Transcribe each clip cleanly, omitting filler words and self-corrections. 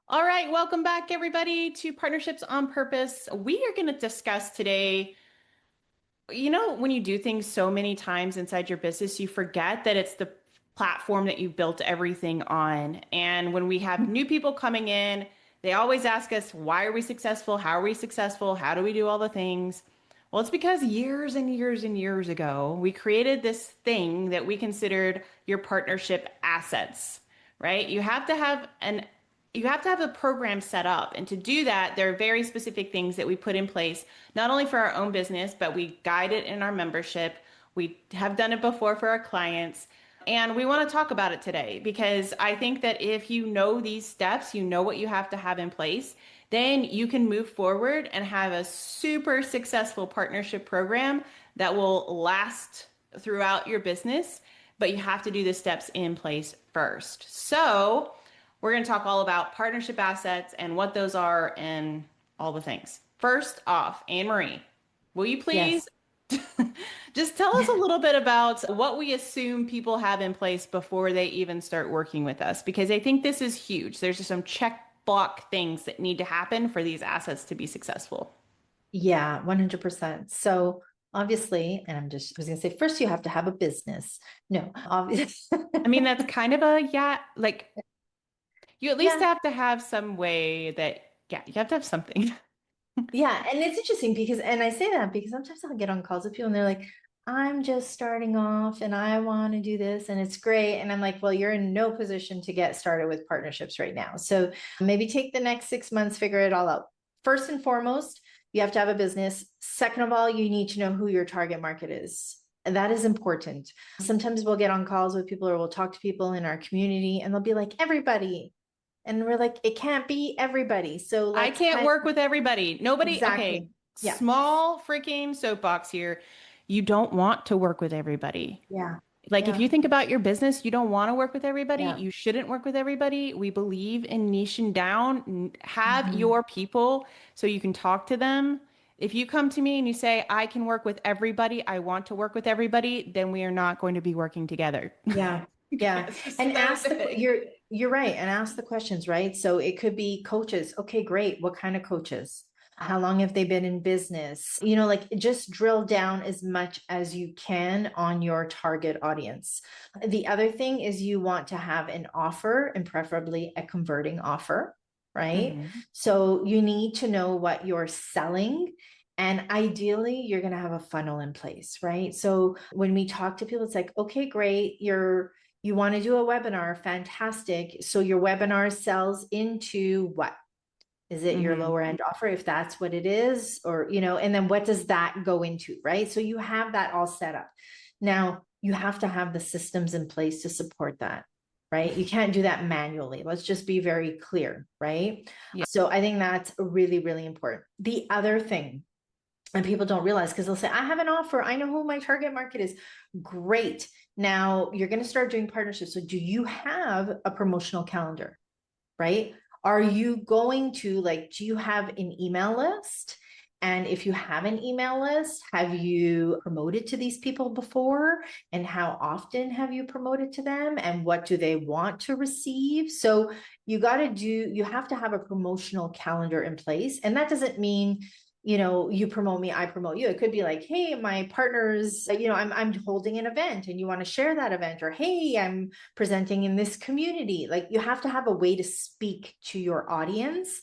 All right, welcome back, everybody, to Partnerships on Purpose. We are going to discuss today, when you do things so many times inside your business, you forget that it's the platform that you built everything on. And when we have new people coming in, they always ask us, why are we successful? How are we successful? How do we do all the things? Well, it's because years and years and years ago, we created this thing that we considered your partnership assets, right? You have to have a program set up. And to do that, there are very specific things that we put in place, not only for our own business, but we guide it in our membership. We have done it before for our clients. And we want to talk about it today because I think that if you know these steps, you know what you have to have in place, then you can move forward and have a super successful partnership program that will last throughout your business. But you have to do the steps in place first. So, we're going to talk all about partnership assets and what those are and all the things. First off, Anne Marie, will you please Yes. just tell us a little bit about what we assume people have in place before they even start working with us? Because I think this is huge. There's just some check block things that need to happen for these assets to be successful. Yeah, 100%. So obviously, and I was going to say, first you have to have a business. No, obviously. I mean, that's kind of a, yeah, like you at least Yeah. have to have some way that, yeah, you have to have something. Yeah. And it's interesting because, and I say that because sometimes I'll get on calls with people and they're like, I'm just starting off and I want to do this and it's great. And I'm like, well, you're in no position to get started with partnerships right now. So maybe take the next 6 months, figure it all out. First and foremost, you have to have a business. Second of all, you need to know who your target market is. And that is important. Sometimes we'll get on calls with people or we'll talk to people in our community and they'll be like, everybody. And we're like, it can't be everybody. So I let's can't kind work of with everybody. Nobody, okay, exactly. Yeah. small freaking soapbox here. You don't want to work with everybody. Yeah. Like if Yeah. you think about your business, you don't want to work with everybody. Yeah. You shouldn't work with everybody. We believe in niching down. Have Mhm. your people so you can talk to them. If you come to me and you say, I can work with everybody, I want to work with everybody, then we are not going to be working together. Yeah. Yeah. It's just And so ask the big. you're right. And ask the questions, right? So it could be coaches. Okay, great. What kind of coaches? How long have they been in business? Like just drill down as much as you can on your target audience. The other thing is you want to have an offer and preferably a converting offer, right? Mhm. So you need to know what you're selling. And ideally, you're going to have a funnel in place, right? So when we talk to people, it's like, okay, great. You want to do a webinar, fantastic. So your webinar sells into what? Is it your Mhm. lower end offer if that's what it is? Or, and then what does that go into, right? So you have that all set up. Now you have to have the systems in place to support that, right? You can't do that manually. Let's just be very clear, right? Yeah. So I think that's really, really important. The other thing, and people don't realize because they'll say, I have an offer. I know who my target market is. Great. Now you're going to start doing partnerships. So, do you have a promotional calendar? Right? Are you going to do you have an email list? And if you have an email list, have you promoted to these people before? And how often have you promoted to them? And what do they want to receive? So you have to have a promotional calendar in place. And that doesn't mean, you promote me, I promote you. It could be like, hey, my partners, I'm holding an event and you want to share that event, or hey, I'm presenting in this community. Like you have to have a way to speak to your audience.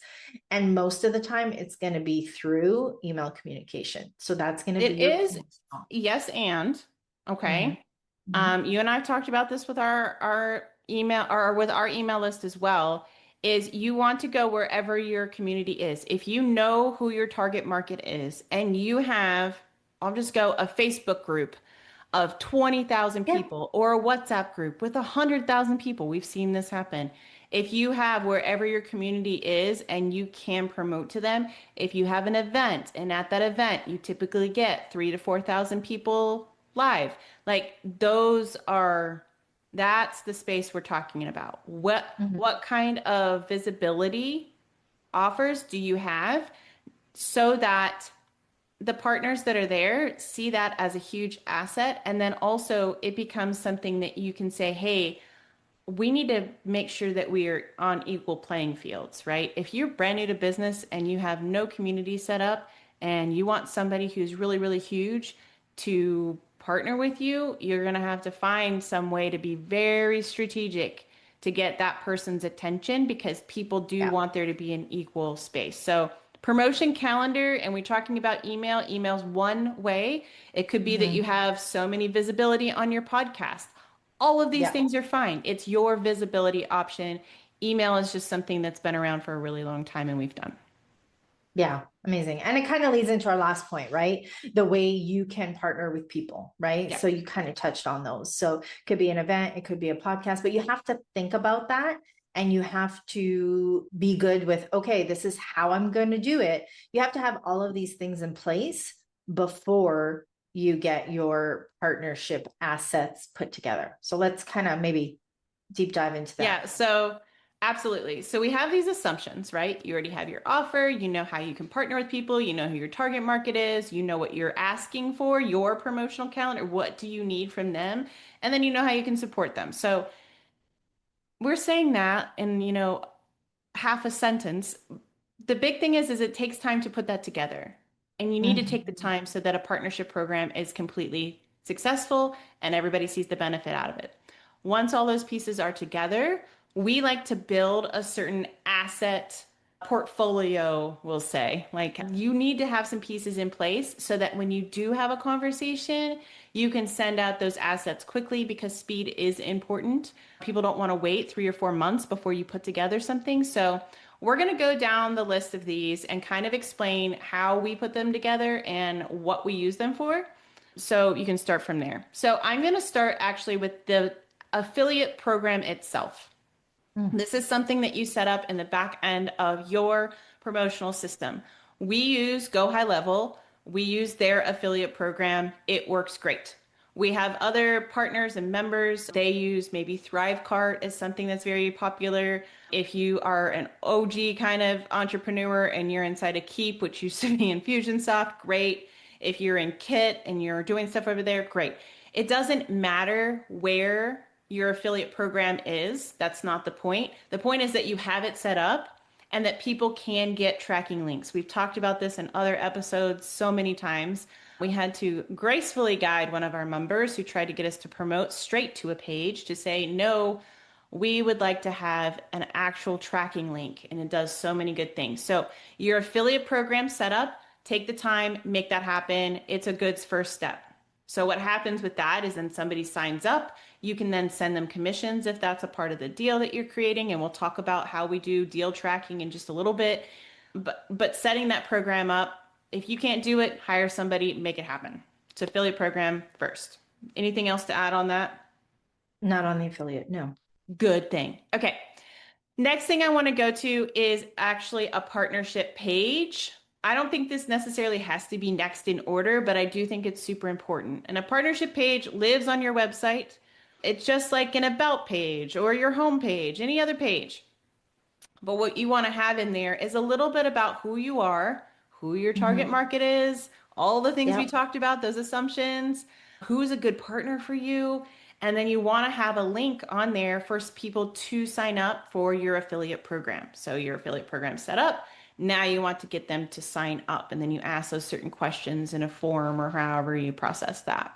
And most of the time, it's going to be through email communication. So that's going to be It your is promotional. yes and Mm-hmm. okay. Mm-hmm. You and I have talked about this with our email or with our email list as well, is you want to go wherever your community is. If you know who your target market is and you have, I'll just go a Facebook group of 20,000 Yeah. people or a WhatsApp group with 100,000 people. We've seen this happen. If you have wherever your community is and you can promote to them, if you have an event and at that event you typically get 3 to 4,000 people live, like that's the space we're talking about. What Mm-hmm. what kind of visibility offers do you have so that the partners that are there see that as a huge asset. And then also it becomes something that you can say, hey, we need to make sure that we are on equal playing fields, right? If you're brand new to business and you have no community set up and you want somebody who's really, really huge to partner with you, you're going to have to find some way to be very strategic to get that person's attention because people do Yeah. want there to be an equal space. So, promotion calendar, and we're talking about email. Email's one way. It could be that you Mhm. have so many visibility on your podcast. All of these Yeah. things are fine. It's your visibility option. Email is just something that's been around for a really long time and we've done. Yeah, amazing. And it kind of leads into our last point, right? The way you can partner with people, right? Yeah. So you kind of touched on those. So it could be an event, it could be a podcast, but you have to think about that and you have to be good with, okay, this is how I'm going to do it. You have to have all of these things in place before you get your partnership assets put together. So let's kind of maybe deep dive into that. Yeah, so absolutely. So we have these assumptions, right? You already have your offer, you know how you can partner with people, you know who your target market is, you know what you're asking for, your promotional calendar, what do you need from them, and then you know how you can support them. So we're saying that in, half a sentence. The big thing is it takes time to put that together. And you need to take the Mhm. time so that a partnership program is completely successful and everybody sees the benefit out of it. Once all those pieces are together, we like to build a certain asset portfolio, we'll say. Like you need to have some pieces in place so that when you do have a conversation, you can send out those assets quickly because speed is important. People don't want to wait 3 or 4 months before you put together something. So we're going to go down the list of these and kind of explain how we put them together and what we use them for. So you can start from there. So I'm going to start actually with the affiliate program itself. Mm. This is something that you set up in the back end of your promotional system. We use Go High Level. We use their affiliate program. It works great. We have other partners and members. They use maybe Thrivecart as something that's very popular. If you are an OG kind of entrepreneur and you're inside a Keep, which used to be Infusionsoft, great. If you're in Kit and you're doing stuff over there, great. It doesn't matter where your affiliate program is. That's not the point. The point is that you have it set up and that people can get tracking links. We've talked about this in other episodes so many times. We had to gracefully guide one of our members who tried to get us to promote straight to a page to say, no, we would like to have an actual tracking link. And it does so many good things. So, your affiliate program setup, take the time, make that happen. It's a good first step. So, what happens with that is then somebody signs up. You can then send them commissions if that's a part of the deal that you're creating. And we'll talk about how we do deal tracking in just a little bit. But setting that program up, if you can't do it, hire somebody, make it happen. It's affiliate program first. Anything else to add on that? Not on the affiliate, no. Good thing. Okay. Next thing I want to go to is actually a partnership page. I don't think this necessarily has to be next in order, but I do think it's super important. And a partnership page lives on your website. It's just like an about page or your home page, any other page. But what you want to have in there is a little bit about who you are, who your target Mhm. market is, all the things we Yep. talked about, those assumptions, who's a good partner for you. And then you want to have a link on there for people to sign up for your affiliate program. So your affiliate program set up. Now you want to get them to sign up. And then you ask those certain questions in a form or however you process that.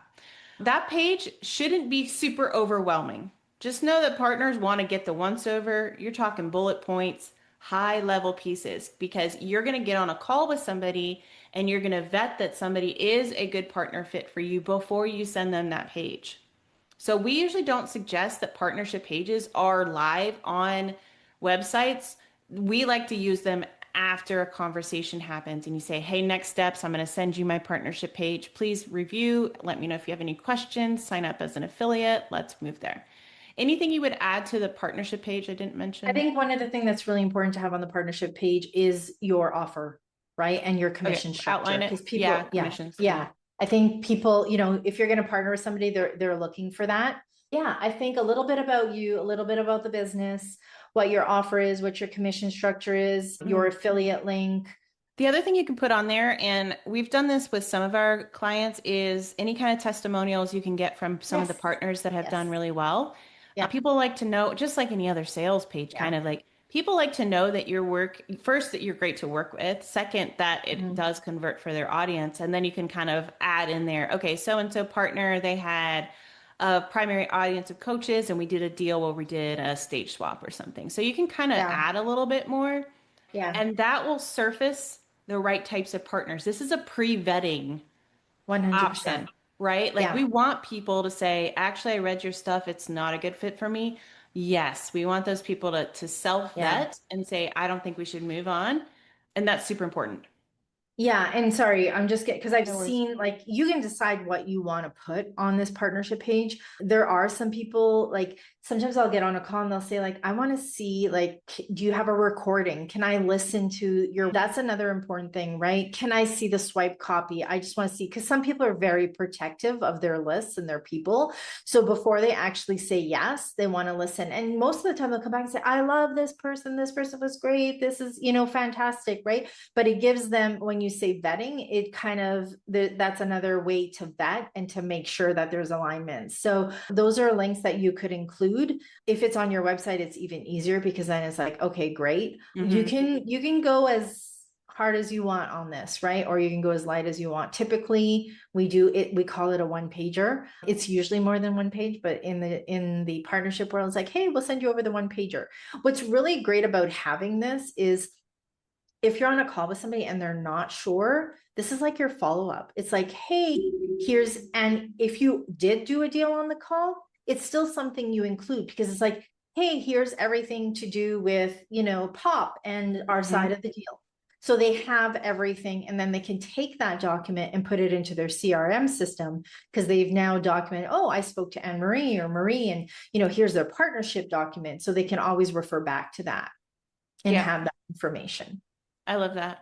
That page shouldn't be super overwhelming. Just know that partners want to get the once over. You're talking bullet points, high level pieces, because you're going to get on a call with somebody and you're going to vet that somebody is a good partner fit for you before you send them that page. So we usually don't suggest that partnership pages are live on websites. We like to use them after a conversation happens and you say, hey, next steps, I'm going to send you my partnership page. Please review. Let me know if you have any questions. Sign up as an affiliate. Let's move there. Anything you would add to the partnership page I didn't I mention? think one of the things that's really important to have on the partnership page is your offer, right? And your Okay, commission structure. outline it. Because Yeah, people, yeah, commissions. yeah. I think people, if you're going to partner with somebody, they're looking for that. Yeah, I think a little bit about you, a little bit about the business, what your offer is, what your commission structure is, your Mhm. affiliate link. The other thing you can put on there, and we've done this with some of our clients, is any kind of testimonials you can get from some of the Yes. partners that have done Yes. really well. Yeah. People like to know, just like any other sales page, Yeah. kind of like people like to know that your work, first, that you're great to work with, second, that it Mhm. does convert for their audience. And then you can kind of add in there, okay, so and so partner, they had a primary audience of coaches, and we did a deal where we did a stage swap or something. So you can kind of Yeah. add a little bit more, Yeah. and that will surface the right types of partners. This is a pre-vetting 100%. option, right? Like Yeah. we want people to say, actually, I read your stuff. It's not a good fit for me. Yes, we want those people to Yeah. self-vet and say, I don't think we should move on. And that's super important. Yeah, and sorry, I'm just getting because I've No worries. seen like you can decide what you want to put on this partnership page. There are some people like sometimes I'll get on a call and they'll say like I want to see like do you have a recording? Can I listen to your That's another important thing, right? Can I see the swipe copy? I just want to see because some people are very protective of their lists and their people. So before they actually say yes, they want to listen. And most of the time they'll come back and say, I love this person. This person was great. This is, fantastic, right? But it gives them, when you say vetting, it kind of, that's another way to vet and to make sure that there's alignment. So those are links that you could include. If it's on your website, it's even easier because then it's like, okay, great. You Hmm. can go as hard as you want on this, right? Or you can go as light as you want. Typically, we call it a one pager. It's usually more than one page, but in the partnership world, it's like, hey, we'll send you over the one pager. What's really great about having this is if you're on a call with somebody and they're not sure, this is like your follow up. It's like, hey, and if you did do a deal on the call, it's still something you include because it's like, hey, here's everything to do with, POP and our Hmm. side of the deal. So they have everything and then they can take that document and put it into their CRM system because they've now documented, oh, I spoke to Anne Marie or Marie and, here's their partnership document. So they can always refer back to that and Yeah, have that information. I love that.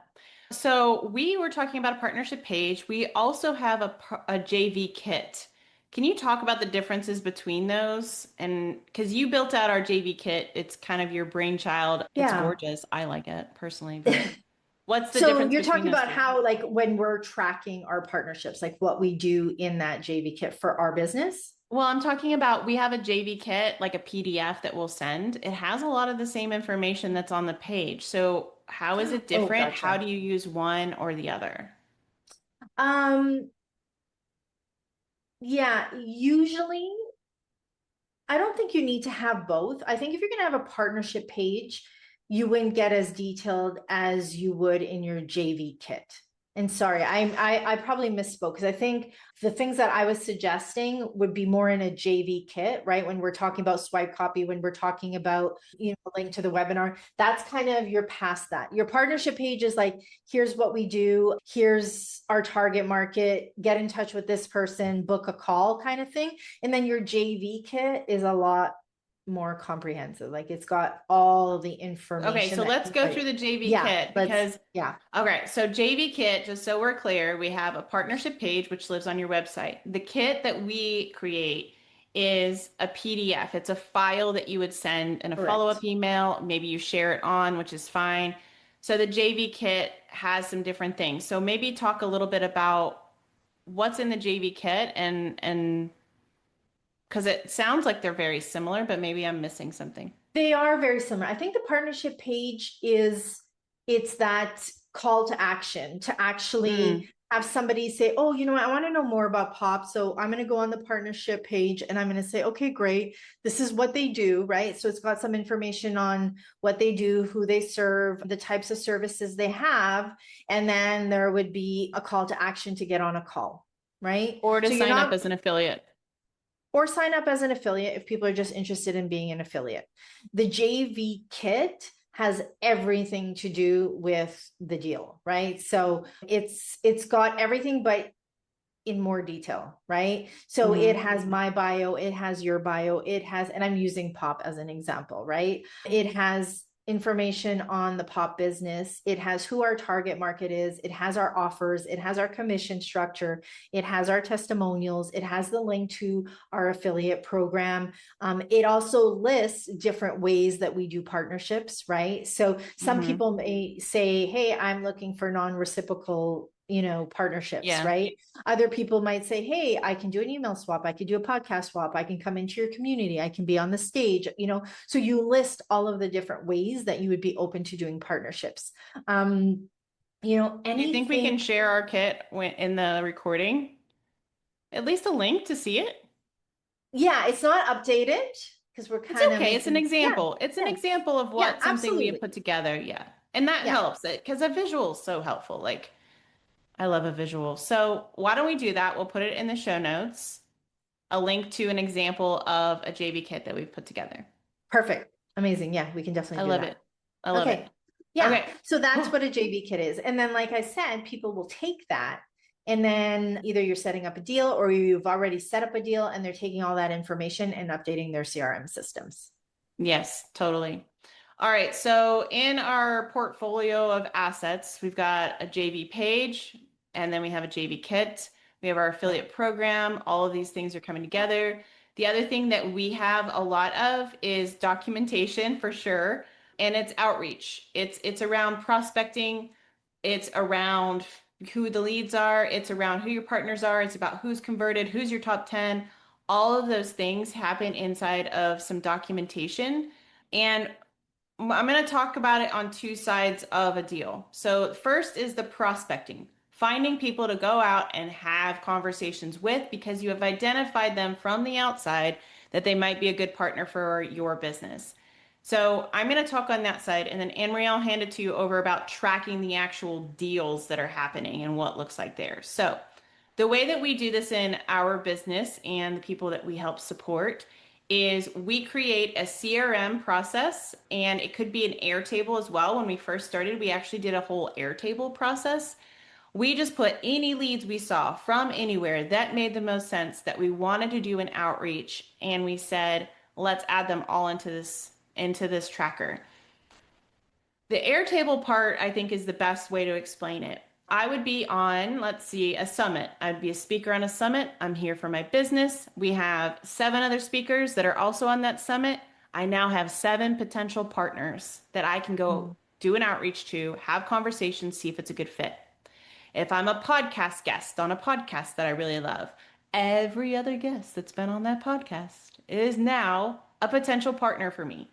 So we were talking about a partnership page. We also have a JV kit. Can you talk about the differences between those? And because you built out our JV kit, it's kind of your brainchild. It's Yeah. gorgeous. I like it personally, but what's the So difference you're between talking those about two? how, like, when we're tracking our partnerships, like what we do in that JV kit for our business. Well, I'm talking about we have a JV kit, like a PDF that we'll send. It has a lot of the same information that's on the page. So how is it Oh, different? How gotcha. do you use one or the other? Um, yeah, usually I don't think you need to have both. I think if you're going to have a partnership page, you wouldn't get as detailed as you would in your JV kit. And sorry, I probably misspoke because I think the things that I was suggesting would be more in a JV kit, right? When we're talking about swipe copy, when we're talking about, link to the webinar, that's kind of you're past that. Your partnership page is like, here's what we do, here's our target market, get in touch with this person, book a call kind of thing. And then your JV kit is a lot more comprehensive. Like it's got all of the Okay, information so that let's you go like. through the JV Yeah, kit let's, because, yeah, okay, so JV kit, just so we're clear, we have a partnership page which lives on your website. The kit that we create is a PDF. It's a file that you would send in a correct. follow-up email. Maybe you share it on, which is fine. So the JV kit has some different things. So maybe talk a little bit about what's in the JV kit and because it sounds like they're very similar, but maybe I'm missing something. They are very similar. I think the partnership page it's that call to action to actually Mm, have somebody say, oh, I want to know more about POP. So I'm going to go on the partnership page and I'm going to say, okay, great. This is what they do, right? So it's got some information on what they do, who they serve, the types of services they have. And then there would be a call to action to get on a call, right? or to So you're sign up not as an affiliate. or sign up as an affiliate if people are just interested in being an affiliate. The JV kit has everything to do with the deal, right? So it's got everything but in more detail, right? So it Hmm. has my bio, it has your bio, it has, and I'm using POP as an example, right? It has information on the POP business. It has who our target market is. It has our offers. It has our commission structure. It has our testimonials. It has the link to our affiliate program. It also lists different ways that we do partnerships, right? So some Hmm. people may say, hey, I'm looking for non reciprocal partnerships, Yeah. right? Other people might say, hey, I can do an email swap. I can do a podcast swap. I can come into your community. I can be on the stage, so you list all of the different ways that you would be open to doing partnerships. Do you think we Anything. can share our kit in the recording? At least a link to see it? Yeah, it's not updated because we're It's kind of okay. It's an making, yeah, example. It's an yeah, example of yeah, what something we have absolutely. put together. Yeah. And that Yeah, helps it because a visual is so helpful. Like, I love a visual. So, why don't we do that? We'll put it in the show notes, a link to an example of a JV kit that we've put together. perfect. Amazing. Yeah, we can I definitely do love that. it. I love it. Okay. Yeah. Okay. So that's what a JV kit is. And then, like I said, people will take that. And then either you're setting up a deal or you've already set up a deal and they're taking all that information and updating their CRM systems. Yes, totally. All right. So in our portfolio of assets, we've got a JV page and then we have a JV kit. We have our Yeah. affiliate program. All of these things are coming together. The other thing that we have a lot of is documentation for sure, and it's outreach. It's around prospecting. It's around who the leads are. It's around who your partners are. It's about who's converted, who's your top 10. All of those things happen inside of some documentation. And I'm going to talk about it on two sides of a deal. So, first is the prospecting, finding people to go out and have conversations with because you have identified them from the outside that they might be a good partner for your business. So, I'm going to talk on that side, and then Anne Marie, I'll hand it to you over about tracking the actual deals that are happening and what looks like there. So, the way that we do this in our business and the people that we help support is we create a CRM process, and it could be an Airtable as well. When we first started, we actually did a whole Airtable process. We just put any leads we saw from anywhere that made the most sense that we wanted to do an outreach, and we said, let's add them all into this tracker. The Airtable part, I think, is the best way to explain it. I would be on, let's see, a summit. I'd be a speaker on a summit. I'm here for my business. We have 7 other speakers that are also on that summit. I now have 7 potential partners that I can go Mm. do an outreach to, have conversations, see if it's a good fit. If I'm a podcast guest on a podcast that I really love, every other guest that's been on that podcast is now a potential partner for me.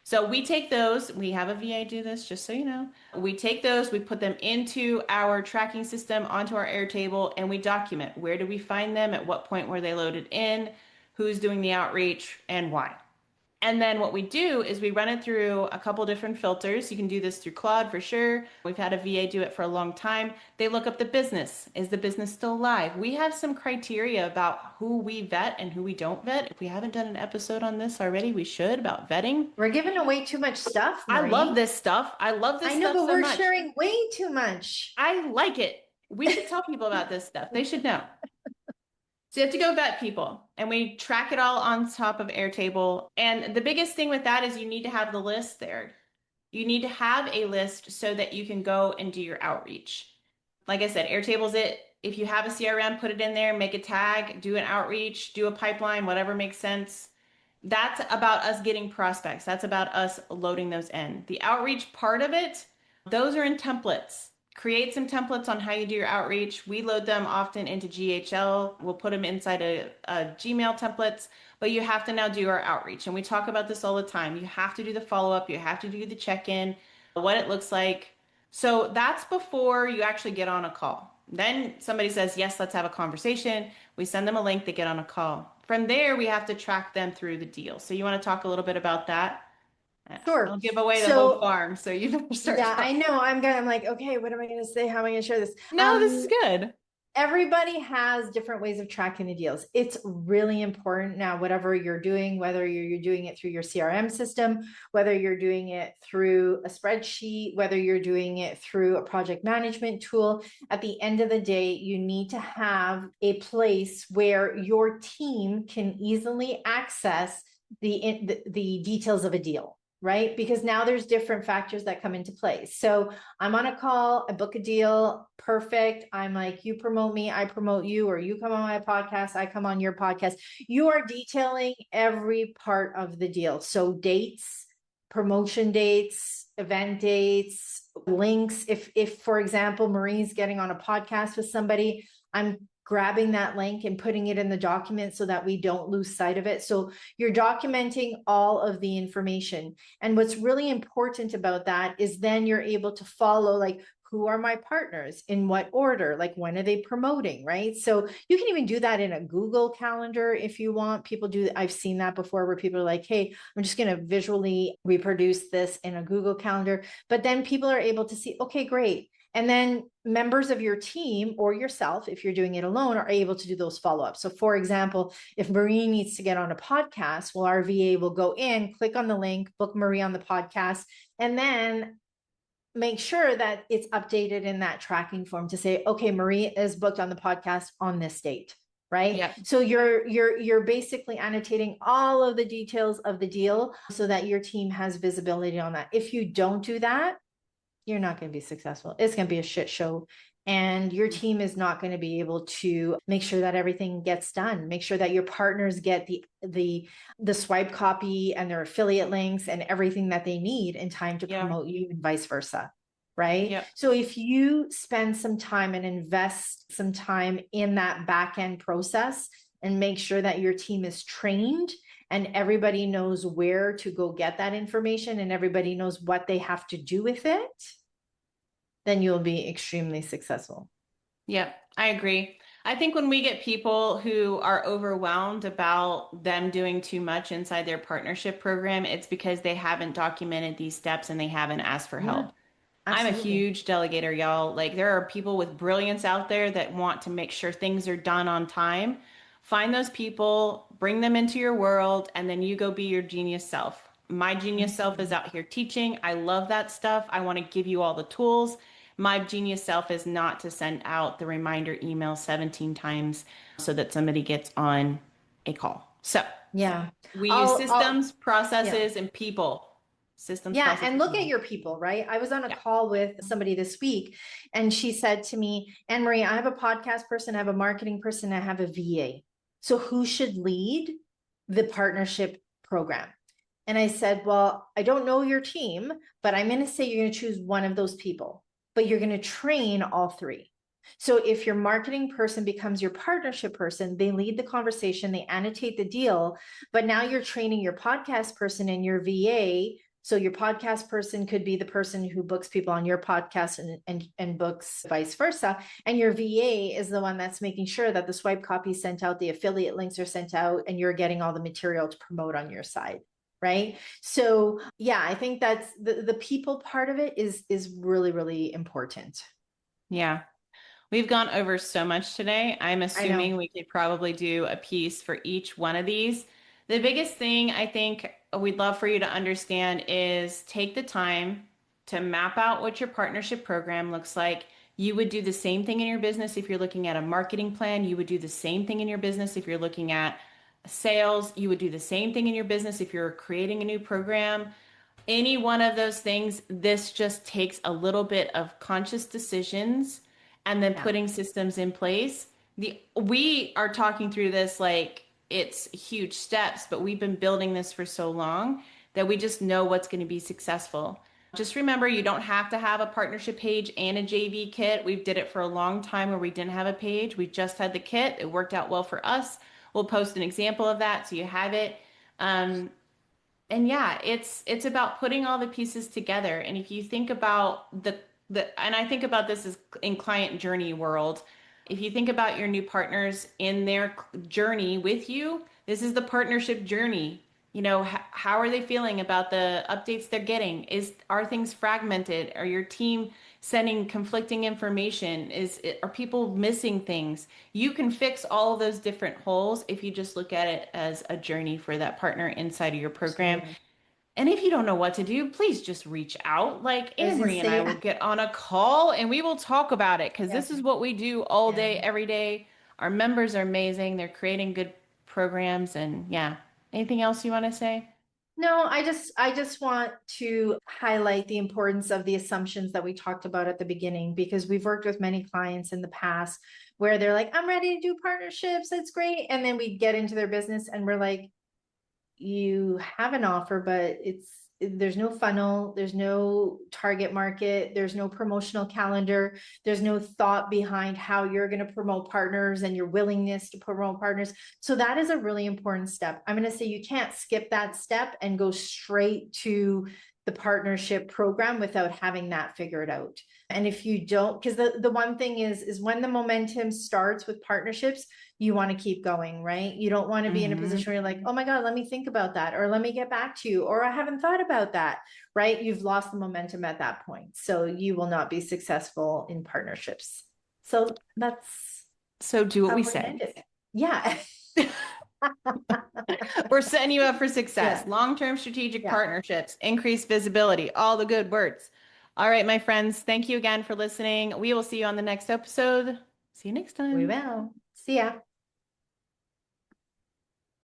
So we take those, we have a VA do this, just so you know. We take those, we put them into our tracking system, onto our Airtable, and we document where do we find them, at what point were they loaded in, who's doing the outreach, and why. And then what we do is we run it through a couple different filters. You can do this through Claude for sure. We've had a VA do it for a long time. They look up the business. Is the business still live? We have some criteria about who we vet and who we don't vet. If we haven't done an episode on this already, we should about vetting. We're giving away too much stuff, I love Marie. this stuff. I love this I know, stuff but so we're much. sharing way too much. I like it. We should tell people about this stuff. They should know. So you have to go vet people, and we track it all on top of Airtable. And the biggest thing with that is you need to have the list there. You need to have a list so that you can go and do your outreach. Like I said, Airtable's it. If you have a CRM, put it in there, make a tag, do an outreach, do a pipeline, whatever makes sense. That's about us getting prospects. That's about us loading those in. The outreach part of it, those are in templates. Create some templates on how you do your outreach. We load them often into GHL. We'll put them inside a Gmail templates, but you have to now do our outreach. And we talk about this all the time. You have to do the follow up, you have to do the check in, what it looks like. So that's before you actually get on a call. Then somebody says, yes, let's have a conversation. We send them a link, they get on a call. From there, we have to track them through the deal. So you want to talk a little bit about that? Sure. I'll give away the whole So farm, so you better start yeah, I talking. know. I'm like, okay, what am I going to say? How am I going to share this? No, this is good. Everybody has different ways of tracking the deals. It's really important now, whatever you're doing, whether you're doing it through your CRM system, whether you're doing it through a spreadsheet, whether you're doing it through a project management tool, at the end of the day, you need to have a place where your team can easily access the details of a deal, right? Because now there's different factors that come into play. So I'm on a call, I book a deal, perfect. I'm like, you promote me, I promote you, or you come on my podcast, I come on your podcast. You are detailing every part of the deal. So dates, promotion dates, event dates, links. If for example, Marie's getting on a podcast with somebody, I'm grabbing that link and putting it in the document so that we don't lose sight of it. So you're documenting all of the information. And what's really important about that is then you're able to follow, like, who are my partners, in what order, like when are they promoting, right? So you can even do that in a Google Calendar if you want. People do, I've seen that before, where people are like, hey, I'm just going to visually reproduce this in a Google Calendar. But then people are able to see, okay, great. And then members of your team or yourself, if you're doing it alone, are able to do those follow-ups. So for example, if Marie needs to get on a podcast, well, our VA will go in, click on the link, book Marie on the podcast, and then make sure that it's updated in that tracking form to say, okay, Marie is booked on the podcast on this date, right? Yep. So you're basically annotating all of the details of the deal so that your team has visibility on that. If you don't do that, you're not going to be successful. It's going to be a shit show. And your team is not going to be able to make sure that everything gets done. Make sure that your partners get the swipe copy and their affiliate links and everything that they need in time to Yeah. promote you, and vice versa. Right. Yep. So if you spend some time and invest some time in that back end process and make sure that your team is trained and everybody knows where to go get that information and everybody knows what they have to do with it, then you'll be extremely successful. Yep, I agree. I think when we get people who are overwhelmed about them doing too much inside their partnership program, it's because they haven't documented these steps and they haven't asked for Yeah, help. I'm a absolutely. huge delegator, y'all. Like, there are people with brilliance out there that want to make sure things are done on time. Find those people, bring them into your world, and then you go be your genius self. My genius self is Mhm. out here teaching. I love that stuff. I want to give you all the tools. My genius self is not to send out the reminder email 17 times so that somebody gets on a call. So Yeah. we use systems, Yeah. processes, and people. Systems, Yeah, processes, and and look at people. your people, right? I was on a Yeah. call with somebody this week, and she said to me, Anne Marie, I have a podcast person, I have a marketing person, I have a VA. So who should lead the partnership program? And I said, well, I don't know your team, but I'm going to say you're going to choose one of those people, but you're going to train all three. So if your marketing person becomes your partnership person, they lead the conversation, they annotate the deal, but now you're training your podcast person and your VA. So your podcast person could be the person who books people on your podcast and books vice versa. And your VA is the one that's making sure that the swipe copy is sent out, the affiliate links are sent out, and you're getting all the material to promote on your side. Right. So yeah, I think that's the people part of it is really, really important. Yeah. We've gone over so much today. I'm I know. assuming we could probably do a piece for each one of these. The biggest thing I think we'd love for you to understand is take the time to map out what your partnership program looks like. You would do the same thing in your business if you're looking at a marketing plan. You would do the same thing in your business if you're looking at sales. You would do the same thing in your business if you're creating a new program. Any one of those things, this just takes a little bit of conscious decisions and then Yeah. putting systems in place. We are talking through this like it's huge steps, but we've been building this for so long that we just know what's going to be successful. Just remember, you don't have to have a partnership page and a JV kit. We did it for a long time where we didn't have a page. We just had the kit. It worked out well for us. We'll post an example of that so you have it. Um, and yeah, it's about putting all the pieces together. And if you think about the and I think about this as in client journey world, if you think about your new partners in their journey with you, this is the partnership journey. You know, how are they feeling about the updates they're getting? Are things fragmented? Are your team sending conflicting information? Are people missing things? You can fix all of those different holes if you just look at it as a journey for that partner inside of your program. Absolutely. And if you don't know what to do, please just reach out. Like I was Anne gonna Marie and I say, will get on a call and we will talk about it because yeah, this is what we do all yeah. day, every day. Our members are amazing. They're creating good programs. And yeah, anything else you want to say? No, I just want to highlight the importance of the assumptions that we talked about at the beginning, because we've worked with many clients in the past where they're like, I'm ready to do partnerships, it's great. And then we get into their business and we're like, you have an offer, but there's no funnel, there's no target market, there's no promotional calendar, there's no thought behind how you're going to promote partners and your willingness to promote partners. So that is a really important step. I'm going to say you can't skip that step and go straight to the partnership program without having that figured out. And if you don't, because the one thing is when the momentum starts with partnerships, you want to keep going, right? You don't want to be in a position where you're like, oh my God, let me think about that, or let me get back to you, or I haven't thought about that, right? You've lost the momentum at that point. So you will not be successful in partnerships. So that's So do what how we we're gonna say. end it. Yeah. We're setting you up for success. Yeah. Long-term strategic Yeah. partnerships, increased visibility, all the good words. All right, my friends, thank you again for listening. We will see you on the next episode. See you next We time. will. See ya.